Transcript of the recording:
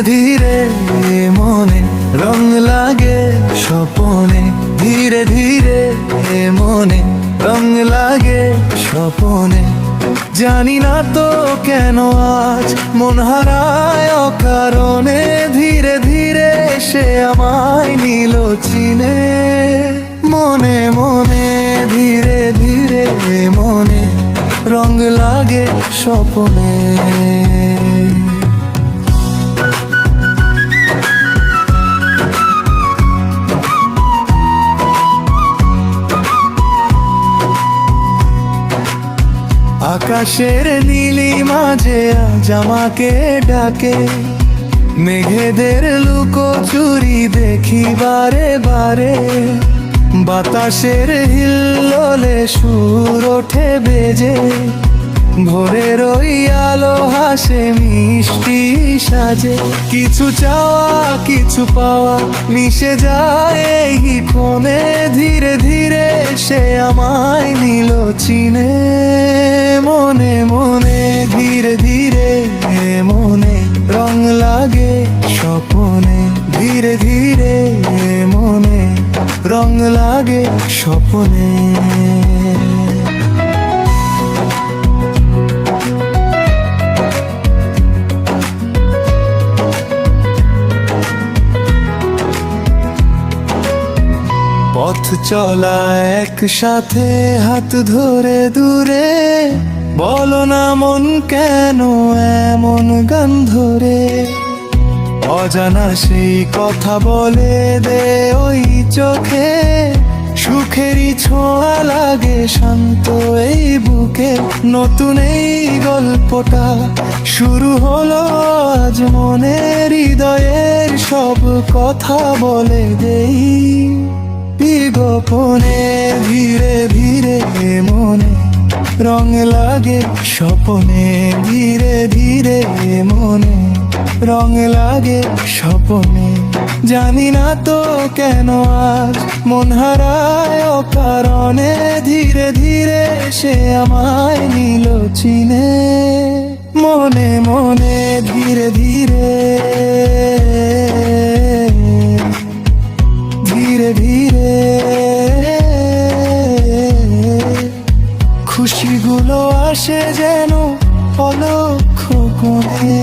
ধীরে মনে রং লাগে স্বপনে, ধীরে ধীরে মনে রং লাগে স্বপনে। জানি না তো কেন আজ মন হারায় অকারণে, ধীরে ধীরে সে আমায় নিল চিনে। মনে মনে ধীরে ধীরে মনে রং লাগে স্বপনে। আকাশের নীলিমাঝে আজ আমাকে ডাকে, মেঘেদের লুকোচুরি দেখি বারে বারে। বাতাসের হিল্লোলে সুর ওঠে বেজে, ভোরের ওই আলো হাসে মিষ্টি সাজে। কিছু চাওয়া কিছু পাওয়া মিশে যায় এই ক্ষণে, ধীরে ধীরে সে আমায় নিল চিনে। মনে মনে ধীরে ধীরে মনে রং লাগে স্বপনে, ধীরে ধীরে মনে রং লাগে স্বপনে। পথ চলা একসাথে হাত ধরে দূরে, বলো না মন কেন এমন গান ধরে। অজানা সেই কথা বলে দে ওই চোখে, সুখেরই ছোঁয়া লাগে শান্ত এই বুকে। নতুন এই গল্পটা শুরু হলো আজ, মনের হৃদয়ের সব কথা বলে দেই গোপনে। ধীরে ধীরে মনে রং লাগে স্বপনে, ধীরে ধীরে মনে রং লাগে স্বপনে। জানি না তো কেন আজ মন হারায় অকারণে, ধীরে ধীরে সে আমায় নিল চিনে। মনে মনে ধীরে ধীরে ধীরে ধীরে খুশিগুলো আসে যেন অলক্ষ্য কোণে।